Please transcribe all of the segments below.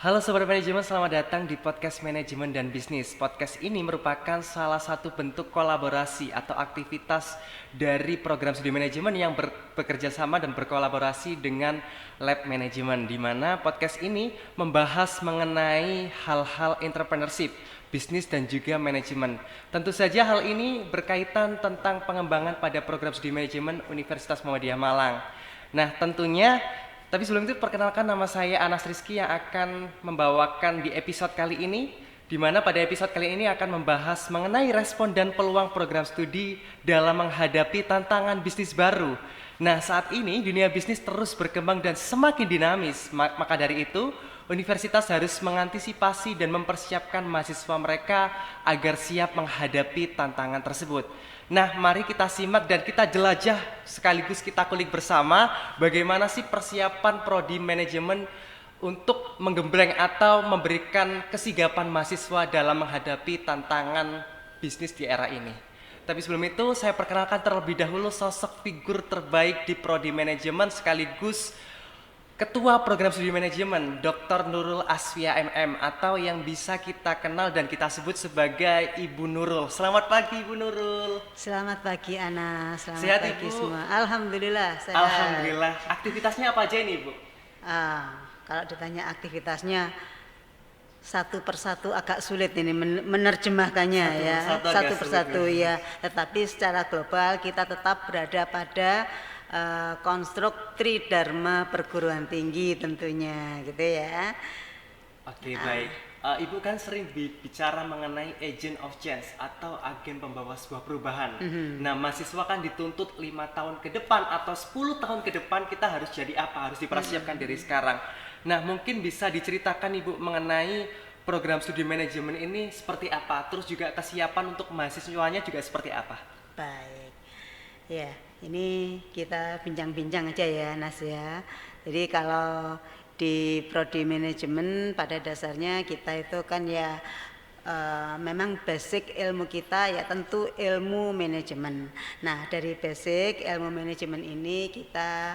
Halo Sobat Manajemen, selamat datang di Podcast Manajemen dan Bisnis. Podcast ini merupakan salah satu bentuk kolaborasi atau aktivitas dari program studi manajemen yang bekerja sama dan berkolaborasi dengan Lab Manajemen, di mana podcast ini membahas mengenai hal-hal entrepreneurship, bisnis dan juga manajemen. Tentu saja hal ini berkaitan tentang pengembangan pada program studi manajemen Universitas Muhammadiyah Malang. Nah, tentunya tapi sebelum itu perkenalkan, nama saya Anas Rizky yang akan membawakan di episode kali ini, di mana pada episode kali ini akan membahas mengenai respon dan peluang program studi dalam menghadapi tantangan bisnis baru. Nah, saat ini dunia bisnis terus berkembang dan semakin dinamis, maka dari itu universitas harus mengantisipasi dan mempersiapkan mahasiswa mereka agar siap menghadapi tantangan tersebut. Nah, mari kita simak dan kita jelajah sekaligus kita kulik bersama bagaimana sih persiapan prodi manajemen untuk menggembleng atau memberikan kesigapan mahasiswa dalam menghadapi tantangan bisnis di era ini. Tapi sebelum itu saya perkenalkan terlebih dahulu sosok figur terbaik di prodi manajemen sekaligus Ketua Program Studi Manajemen, Dr. Nurul Asfia MM, atau yang bisa kita kenal dan kita sebut sebagai Ibu Nurul. Selamat pagi Ibu Nurul. Selamat pagi Ana, selamat Sehat, pagi Ibu? semua. Alhamdulillah sehat. Alhamdulillah. Aktivitasnya apa aja ini Ibu? Kalau ditanya aktivitasnya satu persatu agak sulit ini menerjemahkannya satu persatu ya. Tetapi secara global kita tetap berada pada konstruk Tridharma perguruan tinggi tentunya gitu ya. Oke, baik. Ibu kan sering bicara mengenai agent of change atau agen pembawa sebuah perubahan. Nah, mahasiswa kan dituntut 5 tahun ke depan atau 10 tahun ke depan kita harus jadi apa? Harus dipersiapkan dari sekarang. Nah, mungkin bisa diceritakan Ibu mengenai program studi manajemen ini seperti apa? Terus juga kesiapan untuk mahasiswanya juga seperti apa? Baik. Ya, ini kita bincang-bincang aja ya Nas ya. Jadi kalau di prodi manajemen pada dasarnya kita itu kan ya memang basic ilmu kita ya tentu ilmu manajemen. Nah, dari basic ilmu manajemen ini kita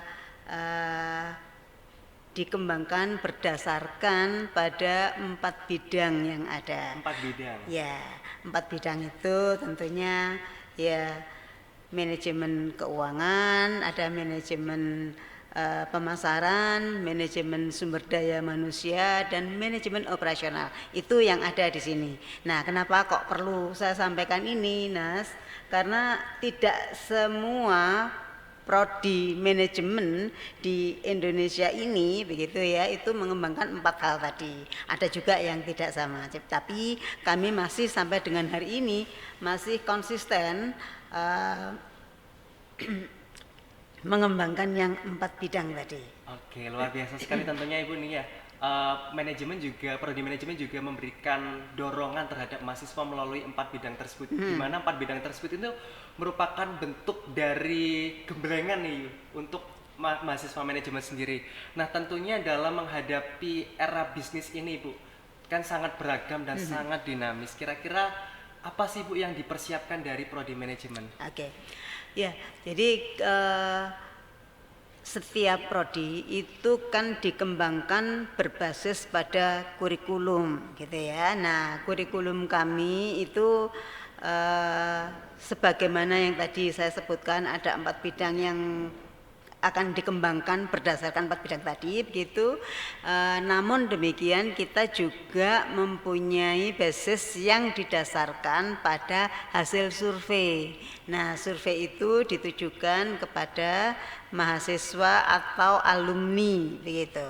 dikembangkan berdasarkan pada 4 bidang yang ada. 4 bidang. Ya, 4 bidang itu tentunya ya manajemen keuangan, ada manajemen pemasaran, manajemen sumber daya manusia, dan manajemen operasional. Itu yang ada di sini. Nah, kenapa kok perlu saya sampaikan ini, Nas? Karena tidak semua prodi manajemen di Indonesia ini begitu ya, itu mengembangkan 4 hal tadi. Ada juga yang tidak sama. Tapi kami masih sampai dengan hari ini masih konsisten mengembangkan yang 4 bidang tadi. Oke, luar biasa sekali tentunya Ibu nih ya. Manajemen juga, prodi manajemen juga memberikan dorongan terhadap mahasiswa melalui 4 bidang tersebut. Di mana 4 bidang tersebut itu merupakan bentuk dari gemblengan nih untuk mahasiswa manajemen sendiri. Nah, tentunya dalam menghadapi era bisnis ini, Bu, kan sangat beragam dan sangat dinamis. Kira-kira apa sih Bu yang dipersiapkan dari prodi manajemen? Oke. Ya, jadi setiap prodi itu kan dikembangkan berbasis pada kurikulum gitu ya. Nah, kurikulum kami itu sebagaimana yang tadi saya sebutkan ada 4 bidang yang akan dikembangkan berdasarkan 4 bidang tadi begitu. Namun demikian kita juga mempunyai basis yang didasarkan pada hasil survei. Nah, survei itu ditujukan kepada mahasiswa atau alumni begitu.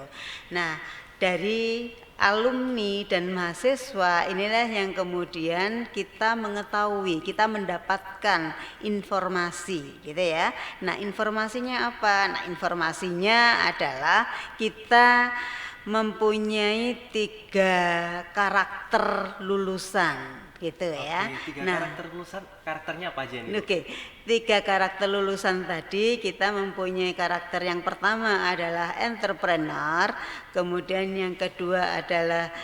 Nah, dari alumni dan mahasiswa inilah yang kemudian kita mengetahui, kita mendapatkan informasi gitu ya. Nah, informasinya apa? Nah, informasinya adalah kita mempunyai 3 karakter lulusan gitu ya. Oke, 3 Nah, karakter lulusan, karakternya apa aja nih? Oke, 3 karakter lulusan tadi kita mempunyai karakter yang pertama adalah entrepreneur, kemudian yang kedua adalah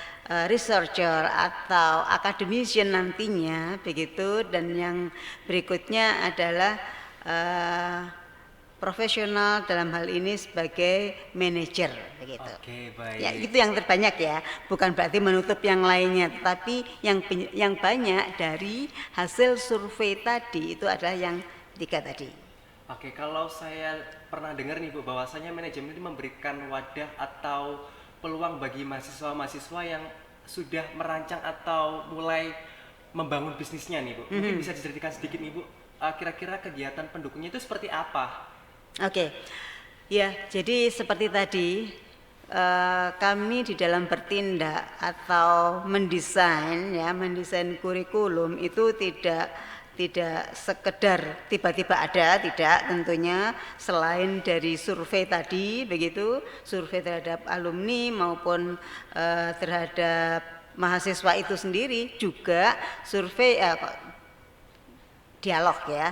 researcher atau academician nantinya begitu, dan yang berikutnya adalah profesional dalam hal ini sebagai manajer begitu. Oke, baik. Ya, itu yang terbanyak ya. Bukan berarti menutup yang lainnya, tetapi yang banyak dari hasil survei tadi itu adalah yang 3 tadi. Oke, kalau saya pernah dengar nih Bu, bahwasanya manajemen itu memberikan wadah atau peluang bagi mahasiswa-mahasiswa yang sudah merancang atau mulai membangun bisnisnya nih Bu. Mungkin bisa diceritakan sedikit nih Bu, kira-kira kegiatan pendukungnya itu seperti apa? Oke, ya jadi seperti tadi kami di dalam bertindak atau mendesain kurikulum itu tidak sekedar tiba-tiba ada, tidak tentunya, selain dari survei tadi begitu, survei terhadap alumni maupun terhadap mahasiswa itu sendiri, juga survei dialog ya.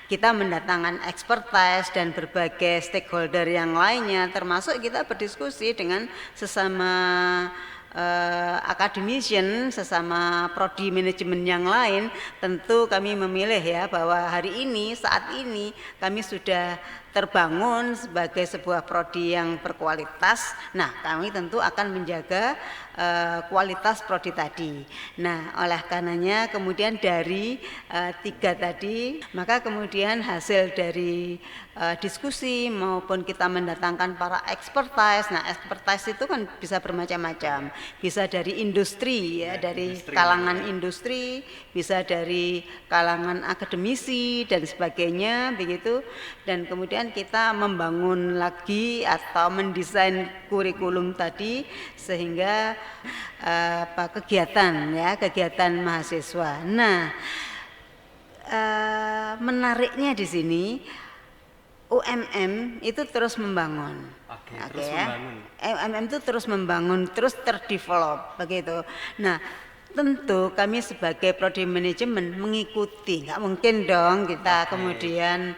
Kita mendatangkan expertise dan berbagai stakeholder yang lainnya, termasuk kita berdiskusi dengan sesama academician, sesama prodi manajemen yang lain. Tentu kami memilih ya bahwa hari ini, saat ini kami sudah terbangun sebagai sebuah prodi yang berkualitas. Nah, kami tentu akan menjaga kualitas prodi tadi. Nah, oleh karenanya kemudian dari 3 tadi, maka kemudian hasil dari diskusi maupun kita mendatangkan para expertise. Nah, expertise itu kan bisa bermacam-macam. Bisa dari industri ya, dari kalangan industri, bisa dari kalangan akademisi dan sebagainya begitu. Dan kemudian kita membangun lagi atau mendesain kurikulum tadi sehingga kegiatan mahasiswa. Nah, menariknya di sini UMM itu terus membangun. Terus membangun. UMM itu terus membangun, terus terdevelop begitu. Nah, tentu kami sebagai prodi manajemen mengikuti, nggak mungkin dong kita kemudian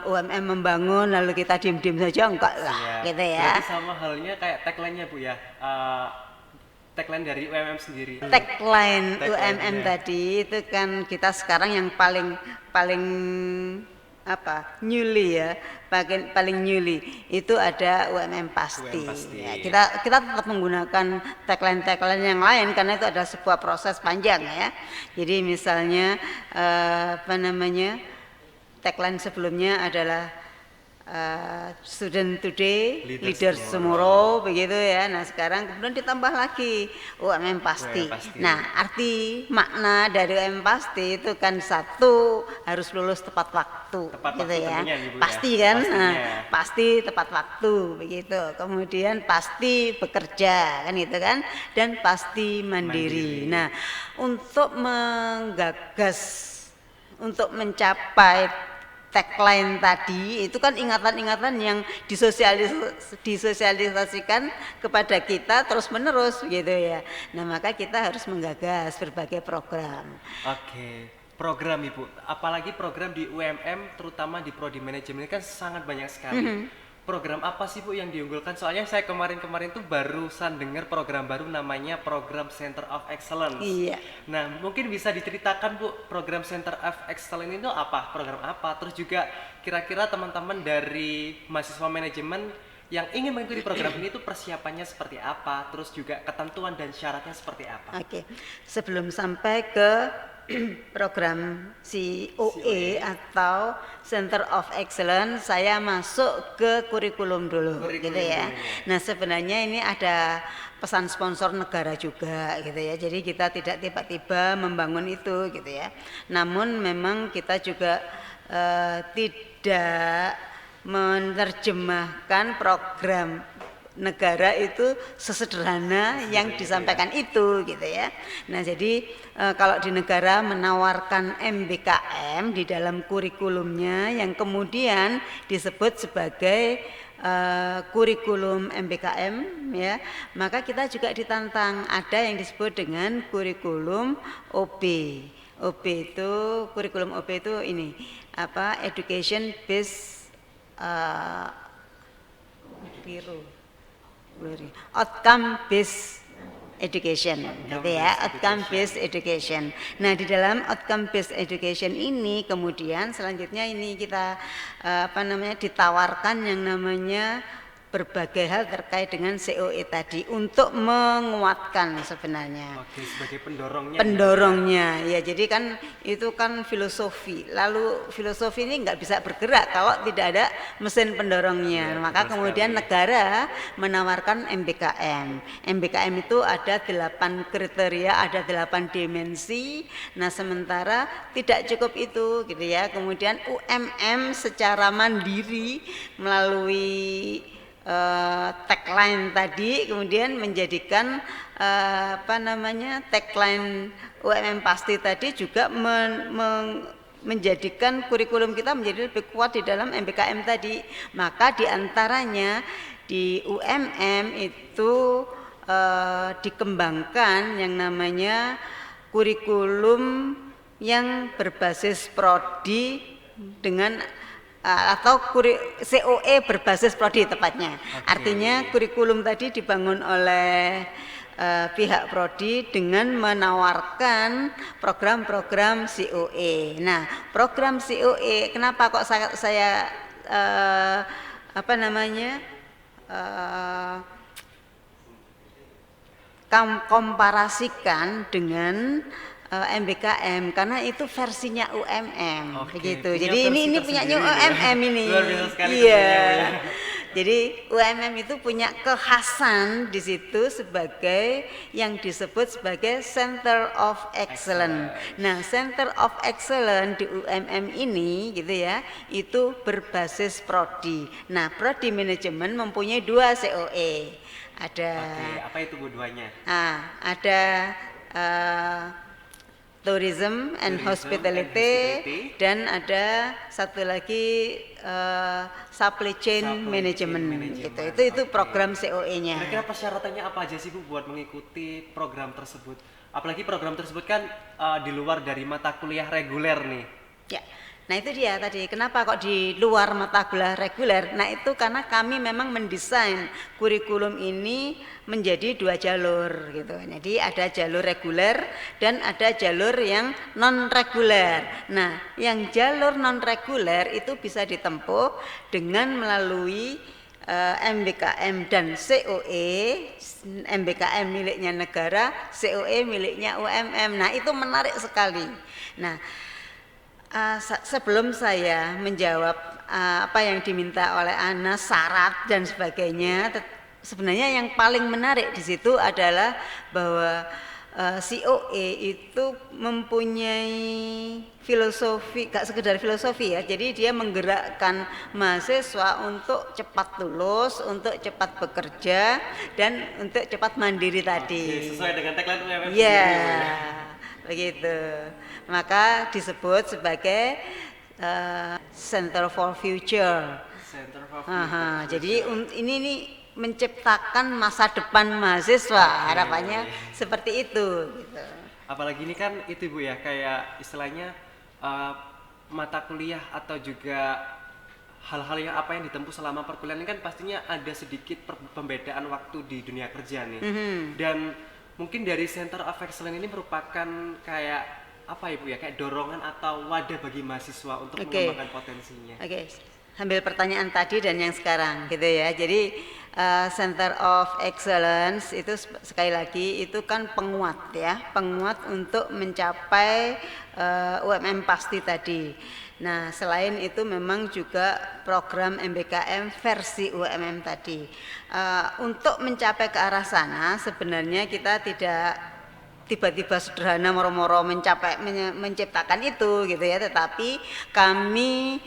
UMM membangun lalu kita diam-diam saja, enggak lah gitu ya. Berarti sama halnya kayak tagline-nya Bu ya, tagline dari UMM sendiri. Tagline UMM tadi itu kan kita sekarang yang paling newly ya, paling newly itu ada UMM pasti. Ya, kita tetap menggunakan tagline yang lain karena itu adalah sebuah proses panjang ya. Jadi misalnya tagline sebelumnya adalah student today, leaders tomorrow, begitu ya. Nah, sekarang kemudian ditambah lagi UMM pasti. Nah, arti makna dari UMM pasti itu kan satu harus lulus tepat waktu, gitu ya. Pasti kan, pasti tepat waktu, begitu. Kemudian pasti bekerja, kan gitu kan, dan pasti mandiri. Nah, untuk menggagas, untuk mencapai tagline tadi itu kan ingatan-ingatan yang disosialisasikan kepada kita terus menerus gitu ya. Nah, maka kita harus menggagas berbagai program. Oke, program Ibu, apalagi program di UMM terutama di prodi manajemen kan sangat banyak sekali. Program apa sih Bu yang diunggulkan? Soalnya saya kemarin tuh barusan dengar program baru namanya program Center of Excellence. Iya. Nah, mungkin bisa diceritakan Bu, program Center of Excellence itu apa? Program apa? Terus juga kira-kira teman-teman dari mahasiswa manajemen yang ingin mengikuti program ini tuh persiapannya seperti apa? Terus juga ketentuan dan syaratnya seperti apa? Oke. Sebelum sampai ke program COE atau Center of Excellence, saya masuk ke kurikulum dulu gitu ya. Nah, sebenarnya ini ada pesan sponsor negara juga gitu ya. Jadi kita tidak tiba-tiba membangun itu gitu ya. Namun memang kita juga tidak menerjemahkan program negara itu sesederhana yang disampaikan itu gitu ya. Nah, jadi kalau di negara menawarkan MBKM di dalam kurikulumnya yang kemudian disebut sebagai kurikulum MBKM ya, maka kita juga ditantang, ada yang disebut dengan kurikulum OB. OB itu kurikulum OB itu ini education based outcome based education, gitu ya, outcome based education. Nah, di dalam outcome based education ini kemudian selanjutnya ini kita ditawarkan yang namanya berbagai hal terkait dengan COE tadi untuk menguatkan sebenarnya. Oke, sebagai pendorongnya. Pendorongnya, ya. Jadi kan itu kan filosofi. Lalu filosofi ini nggak bisa bergerak kalau tidak ada mesin pendorongnya. Maka kemudian negara menawarkan MBKM. MBKM itu ada 8 kriteria, ada 8 dimensi. Nah, sementara tidak cukup itu, gitu ya. Kemudian UMM secara mandiri melalui tagline tadi kemudian menjadikan tagline UMM pasti tadi juga menjadikan kurikulum kita menjadi lebih kuat di dalam MBKM tadi. Maka diantaranya di UMM itu dikembangkan yang namanya kurikulum yang berbasis prodi dengan atau COE berbasis prodi tepatnya. Artinya kurikulum tadi dibangun oleh pihak prodi dengan menawarkan program-program COE. Nah, program COE kenapa kok saya komparasikan dengan MBKM karena itu versinya UMM, begitu. Jadi ini punyanya UMM ini. Iya. Jadi UMM itu punya kekhasan di situ sebagai yang disebut sebagai Center of Excellence. Nah, Center of Excellence di UMM ini, gitu ya, itu berbasis prodi. Nah, prodi manajemen mempunyai 2 COE. Ada. Apa itu keduanya? Ada Tourism and Hospitality, dan ada satu lagi Supply Chain Management. Gitu. Itu program COE-nya. Kira-kira persyaratannya apa aja sih Bu buat mengikuti program tersebut? Apalagi program tersebut kan di luar dari mata kuliah reguler nih. Ya. Nah, itu dia tadi, kenapa kok di luar mata kuliah reguler? Nah, itu karena kami memang mendesain kurikulum ini menjadi 2 jalur gitu. Jadi ada jalur reguler dan ada jalur yang non reguler. Nah, yang jalur non reguler itu bisa ditempuh dengan melalui MBKM dan COE. MBKM miliknya negara, COE miliknya UMM. Nah, itu menarik sekali. Nah, sebelum saya menjawab apa yang diminta oleh Ana, syarat dan sebagainya, sebenarnya yang paling menarik di situ adalah bahwa COE itu mempunyai filosofi, gak sekedar filosofi ya, jadi dia menggerakkan mahasiswa untuk cepat lulus, untuk cepat bekerja, dan untuk cepat mandiri tadi. Sesuai dengan tagline UMM. Iya, begitu. Maka disebut sebagai Center for Future. Center for Future. Jadi ini nih menciptakan masa depan mahasiswa, harapannya seperti itu. Gitu. Apalagi ini kan itu Bu ya, kayak istilahnya mata kuliah atau juga hal-hal yang apa yang ditempuh selama perkuliahan ini kan pastinya ada sedikit pembedaan waktu di dunia kerja nih. Dan mungkin dari Center of Excellence ini merupakan kayak apa ya Bu ya, kayak dorongan atau wadah bagi mahasiswa untuk mengembangkan potensinya. Ambil pertanyaan tadi dan yang sekarang gitu ya. Jadi Center of Excellence itu sekali lagi itu kan penguat ya, penguat untuk mencapai UMM pasti tadi. Nah, selain itu memang juga program MBKM versi UMM tadi. Untuk mencapai ke arah sana sebenarnya kita tidak tiba-tiba sederhana moro-moro menciptakan itu gitu ya, tetapi kami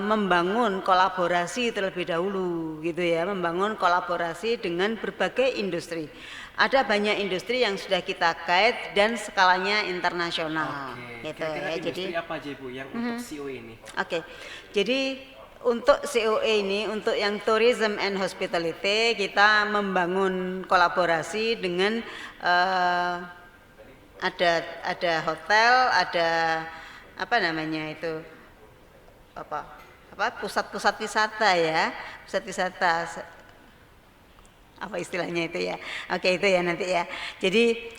membangun kolaborasi terlebih dahulu gitu ya, membangun kolaborasi dengan berbagai industri. Ada banyak industri yang sudah kita kait dan skalanya internasional. Gitu ya. Jadi apa aja Bu yang untuk COE ini? Jadi untuk COE ini, untuk yang Tourism and Hospitality, kita membangun kolaborasi dengan ada hotel, ada pusat-pusat wisata ya, pusat wisata. apa istilahnya itu ya. Oke, itu ya nanti ya. Jadi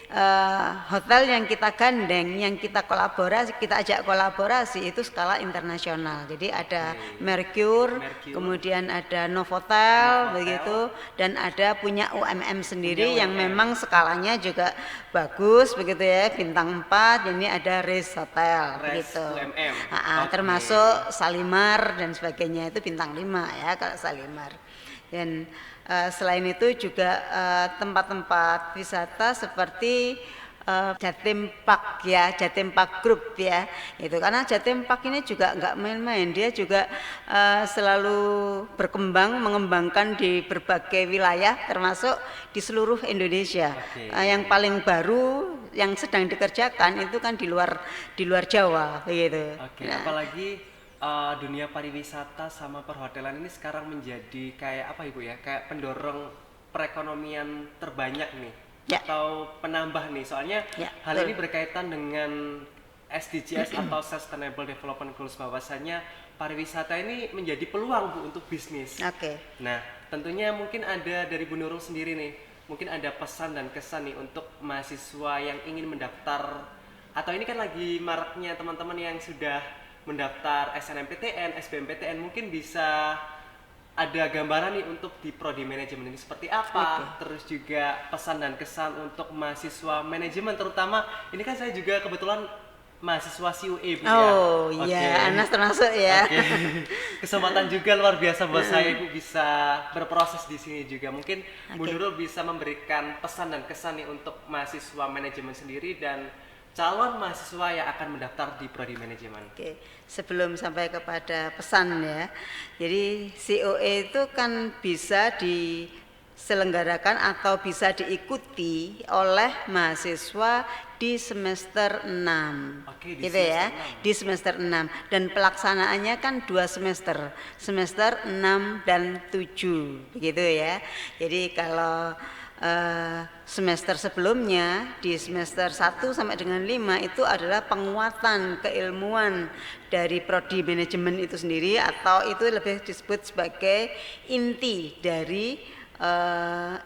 hotel yang kita gandeng, yang kita kolaborasi, kita ajak kolaborasi itu skala internasional. Jadi ada Mercure, kemudian ada Novotel, begitu, dan ada punya UMM sendiri yang memang skalanya juga bagus begitu ya, bintang 4. Ini ada Res Hotel begitu. Termasuk Salimar dan sebagainya itu bintang 5 ya kalau Salimar. Dan selain itu juga tempat-tempat wisata seperti Jatim Park ya, Jatim Park Group ya, itu karena Jatim Park ini juga nggak main-main, dia juga selalu berkembang, mengembangkan di berbagai wilayah termasuk di seluruh Indonesia. Yang paling baru yang sedang dikerjakan itu kan di luar Jawa begitu. Apalagi dunia pariwisata sama perhotelan ini sekarang menjadi kayak apa Ibu ya, kayak pendorong perekonomian terbanyak nih atau penambah nih, soalnya hal ini berkaitan dengan SDGs atau Sustainable Development Goals, bahwasanya pariwisata ini menjadi peluang Bu untuk bisnis. Nah tentunya mungkin ada dari Bu Nurul sendiri nih, mungkin ada pesan dan kesan nih untuk mahasiswa yang ingin mendaftar, atau ini kan lagi maraknya teman-teman yang sudah mendaftar SNMPTN, SBMPTN, mungkin bisa ada gambaran nih untuk di prodi manajemen ini seperti apa. Terus juga pesan dan kesan untuk mahasiswa manajemen, terutama ini kan saya juga kebetulan mahasiswa CUE Bu ya. Iya, Anas termasuk ya. Kesempatan juga luar biasa buat saya Ibu bisa berproses di sini juga. Mungkin Bu Nurul bisa memberikan pesan dan kesan nih untuk mahasiswa manajemen sendiri dan calon mahasiswa yang akan mendaftar di prodi manajemen. Sebelum sampai kepada pesan ya, jadi COE itu kan bisa diselenggarakan atau bisa diikuti oleh mahasiswa di semester 6 gitu ya, di semester 6, dan pelaksanaannya kan 2 semester, semester 6 dan 7 begitu ya. Jadi kalau semester sebelumnya di semester 1 sampai dengan 5 itu adalah penguatan keilmuan dari prodi manajemen itu sendiri, atau itu lebih disebut sebagai inti dari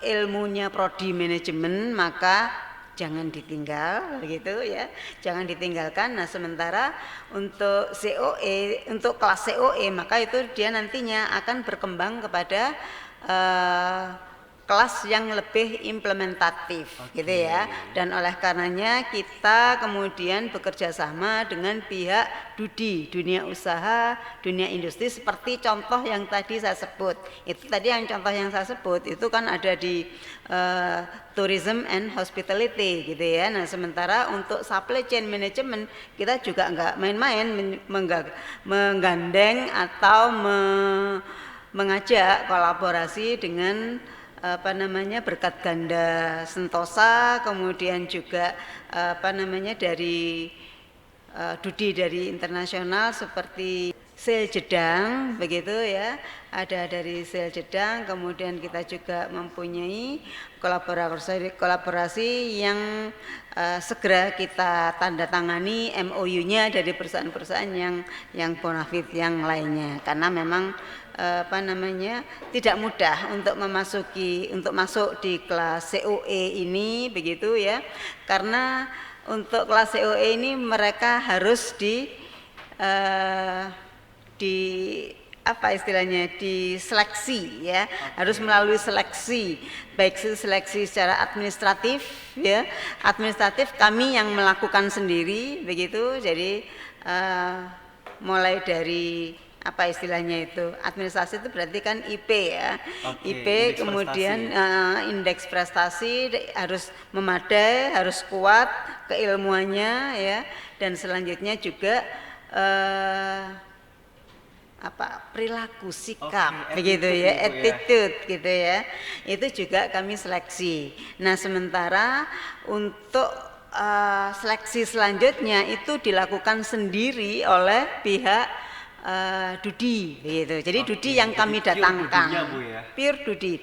ilmunya prodi manajemen, maka jangan ditinggal begitu ya, jangan ditinggalkan. Nah sementara untuk COE, untuk kelas COE, maka itu dia nantinya akan berkembang kepada kelas yang lebih implementatif gitu ya, dan oleh karenanya kita kemudian bekerja sama dengan pihak DUDI, dunia usaha, dunia industri, seperti contoh yang tadi saya sebut. Itu tadi yang contoh yang saya sebut itu kan ada di tourism and hospitality gitu ya. Nah sementara untuk supply chain management kita juga nggak main-main menggandeng atau mengajak kolaborasi dengan Berkat Ganda Sentosa, kemudian juga dari DUDI dari internasional seperti Sel Jedang begitu ya, ada dari Sel Jedang. Kemudian kita juga mempunyai kolaborasi yang segera kita tanda tangani MOU-nya dari perusahaan-perusahaan yang bonafide yang lainnya, karena memang tidak mudah untuk masuk di kelas COE ini begitu ya, karena untuk kelas COE ini mereka harus diseleksi ya, harus melalui seleksi, baik seleksi secara administratif ya, administratif kami yang melakukan sendiri begitu. Jadi mulai dari administrasi itu berarti kan IP ya, IP, kemudian indeks prestasi harus memadai, harus kuat keilmuannya ya, dan selanjutnya juga perilaku, sikap begitu ya, attitude gitu ya, itu juga kami seleksi. Nah sementara untuk seleksi selanjutnya itu dilakukan sendiri oleh pihak DUDI gitu. Jadi DUDI yang kami datangkan, pure DUDI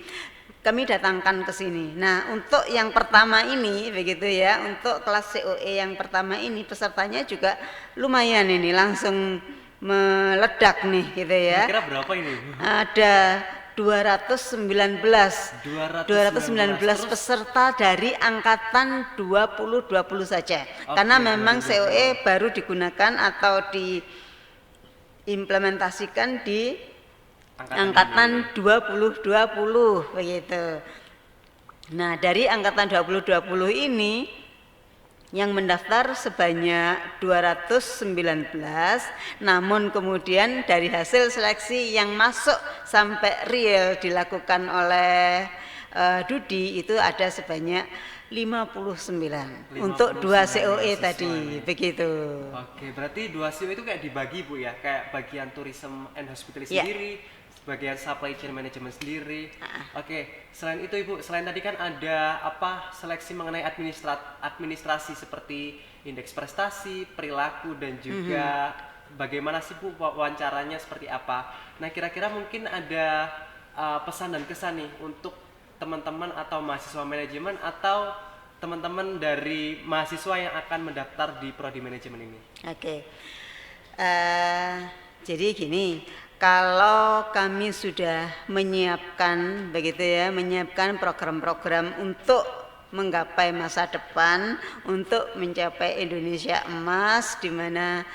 kami datangkan ke sini. Nah untuk yang pertama ini begitu ya, untuk kelas COE yang pertama ini pesertanya juga lumayan, ini langsung meledak nih gitu ya. Kira berapa ini? Ada 219 219 peserta dari angkatan 2020 saja. Karena memang COE baru digunakan atau diimplementasikan di angkatan 2020 begitu. Nah, dari angkatan 2020 ini yang mendaftar sebanyak 219, namun kemudian dari hasil seleksi yang masuk sampai real dilakukan oleh Dudi itu ada sebanyak 59 untuk 2 COE tadi, begitu. Oke, berarti 2 COE itu kayak dibagi Bu ya, kayak bagian tourism and hospitality sendiri, bagian supply chain management sendiri. Oke, selain itu Ibu, selain tadi kan ada seleksi mengenai administrasi seperti indeks prestasi, perilaku dan juga bagaimana sih Bu wawancaranya seperti apa. Nah, kira-kira mungkin ada pesan dan kesan nih untuk teman-teman atau mahasiswa manajemen atau teman-teman dari mahasiswa yang akan mendaftar di prodi manajemen ini. Oke. Jadi gini, kalau kami sudah menyiapkan menyiapkan program-program untuk menggapai masa depan, untuk mencapai Indonesia emas di mana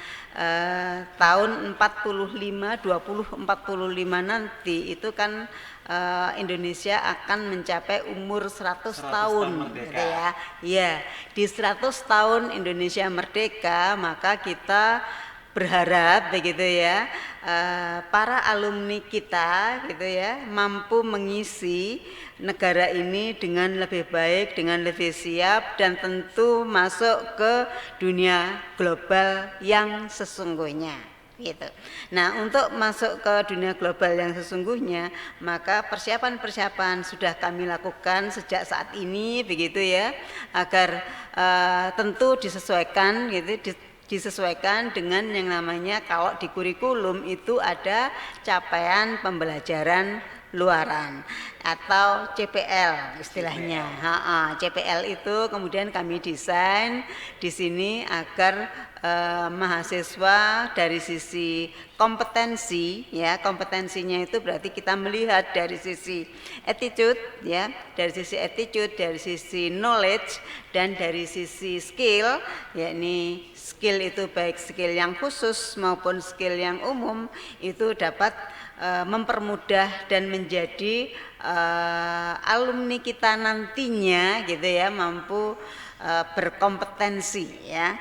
tahun 2045 nanti itu kan Indonesia akan mencapai umur 100 tahun gitu ya. Ya, di 100 tahun Indonesia merdeka, maka kita berharap begitu ya, para alumni kita gitu ya mampu mengisi negara ini dengan lebih baik, dengan lebih siap, dan tentu masuk ke dunia global yang sesungguhnya gitu. Nah, untuk masuk ke dunia global yang sesungguhnya, maka persiapan-persiapan sudah kami lakukan sejak saat ini begitu ya, agar tentu disesuaikan gitu, disesuaikan dengan yang namanya kalau di kurikulum itu ada capaian pembelajaran luaran atau CPL istilahnya. CPL itu kemudian kami desain di sini agar mahasiswa dari sisi kompetensi ya, kompetensinya itu berarti kita melihat dari sisi attitude ya, dari sisi attitude, dari sisi knowledge, dan dari sisi skill, yakni skill itu baik skill yang khusus maupun skill yang umum itu dapat mempermudah dan menjadi alumni kita nantinya gitu ya mampu berkompetensi ya,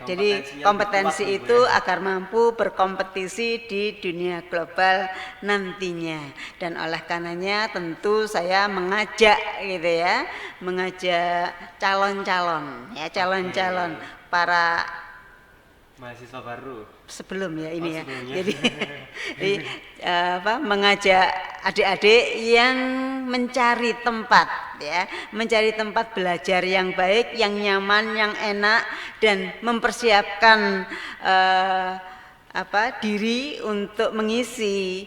jadi kompetensi itu agar mampu berkompetisi di dunia global nantinya. Dan oleh karenanya tentu saya mengajak gitu ya, mengajak calon-calon para mahasiswa baru sebelum ya ini ya. Jadi mengajak adik-adik yang mencari tempat ya, mencari tempat belajar yang baik, yang nyaman, yang enak, dan mempersiapkan diri untuk mengisi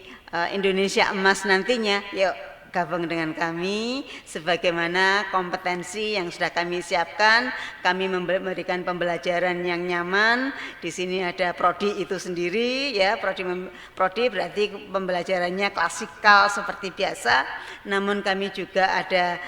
Indonesia Emas nantinya. Yuk gabung dengan kami, sebagaimana kompetensi yang sudah kami siapkan. Kami memberikan pembelajaran yang nyaman. Di sini ada prodi itu sendiri ya, prodi berarti pembelajarannya klasikal seperti biasa. Namun kami juga ada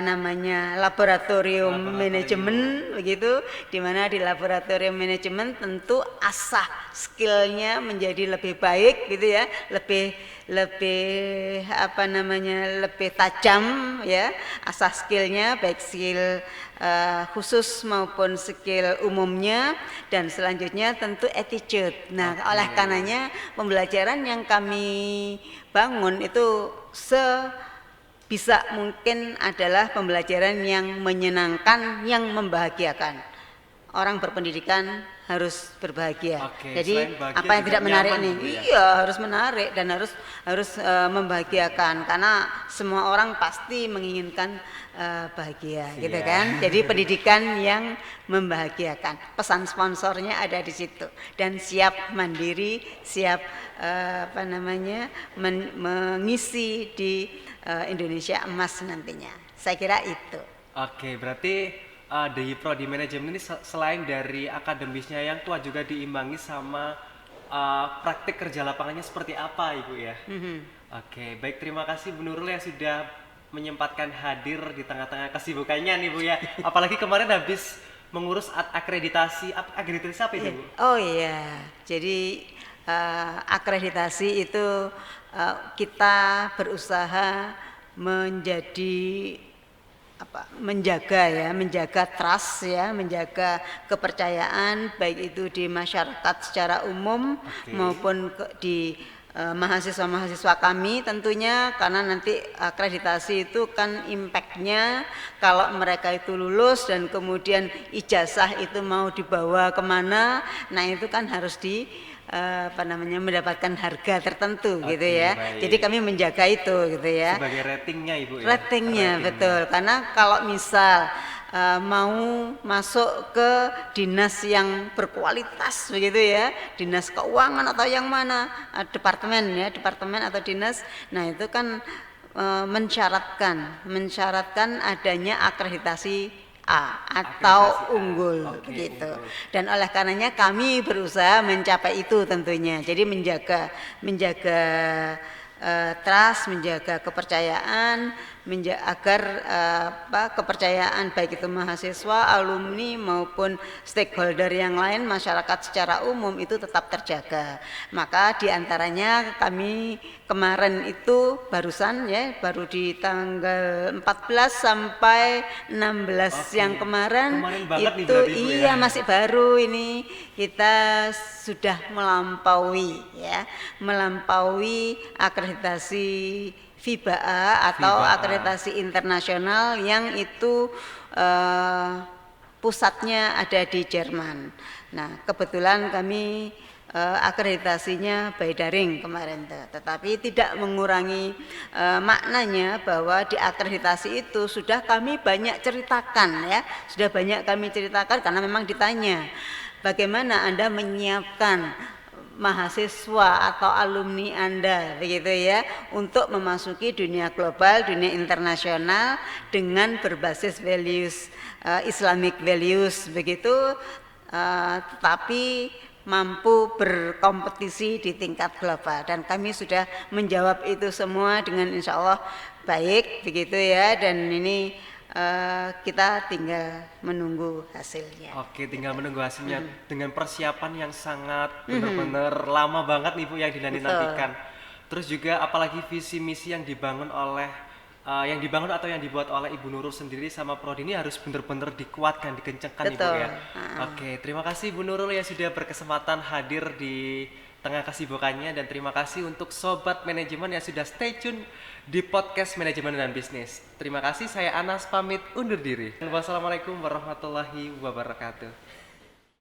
namanya laboratorium manajemen begitu, di mana di laboratorium manajemen tentu asah skillnya menjadi lebih baik gitu ya, lebih lebih tajam ya, asah skillnya baik skill khusus maupun skill umumnya, dan selanjutnya tentu attitude. Nah, oleh karenanya pembelajaran yang kami bangun itu sebisa mungkin adalah pembelajaran yang menyenangkan, yang membahagiakan. Orang berpendidikan harus berbahagia. Jadi apa yang tidak menarik nih? Ya? Iya, harus menarik dan harus membahagiakan, karena semua orang pasti menginginkan bahagia, gitu kan? Jadi pendidikan yang membahagiakan. Pesan sponsornya ada di situ, dan siap mandiri, siap mengisi di Indonesia Emas nantinya. Saya kira itu. Oke, berarti di prodi manajemen ini selain dari akademisnya yang kuat juga diimbangi sama praktik kerja lapangannya seperti apa Ibu ya. Oke, baik, terima kasih Bu Nurul yang sudah menyempatkan hadir di tengah-tengah kesibukannya nih Bu ya. Apalagi kemarin habis mengurus akreditasi. Akreditasi apa itu Bu? Oh iya, jadi akreditasi itu kita berusaha menjaga trust ya, menjaga kepercayaan baik itu di masyarakat secara umum maupun di mahasiswa-mahasiswa kami tentunya, karena nanti akreditasi itu kan impactnya kalau mereka itu lulus dan kemudian ijazah itu mau dibawa kemana, nah itu kan harus mendapatkan harga tertentu gitu ya. Baik. Jadi kami menjaga itu gitu ya. Sebagai ratingnya Ibu ya. Ratingnya betul, karena kalau misal mau masuk ke dinas yang berkualitas begitu ya, dinas keuangan atau yang mana, departemen atau dinas, nah itu kan mensyaratkan adanya akreditasi A atau unggul begitu. Dan oleh karenanya kami berusaha mencapai itu tentunya. Jadi menjaga trust, menjaga kepercayaan, agar kepercayaan baik itu mahasiswa, alumni maupun stakeholder yang lain, masyarakat secara umum itu tetap terjaga. Maka diantaranya kami kemarin itu baru di tanggal 14 sampai 16 yang kemarin itu iya masih baru ini, kita sudah melampaui akreditasi FIBA atau akreditasi internasional yang itu pusatnya ada di Jerman. Nah, kebetulan kami akreditasinya by daring kemarin, tetapi tidak mengurangi maknanya bahwa di akreditasi itu sudah kami banyak ceritakan karena memang ditanya bagaimana Anda menyiapkan mahasiswa atau alumni Anda begitu ya untuk memasuki dunia global, dunia internasional dengan berbasis values Islamic values begitu, tetapi mampu berkompetisi di tingkat global, dan kami sudah menjawab itu semua dengan insya Allah baik begitu ya, dan ini kita tinggal menunggu hasilnya. Oke, tinggal menunggu hasilnya dengan persiapan yang sangat benar-benar lama banget nih Bu yang dinanti-nantikan. Terus juga apalagi visi misi yang dibangun atau yang dibuat oleh Ibu Nurul sendiri sama Prodi ini harus benar-benar dikuatkan, dikencangkan Ibu ya. Oke, terima kasih Bu Nurul yang sudah berkesempatan hadir di tengah kesibukannya, dan terima kasih untuk Sobat Manajemen yang sudah stay tune di podcast Manajemen dan Bisnis. Terima kasih, saya Anas pamit undur diri. Wassalamualaikum warahmatullahi wabarakatuh.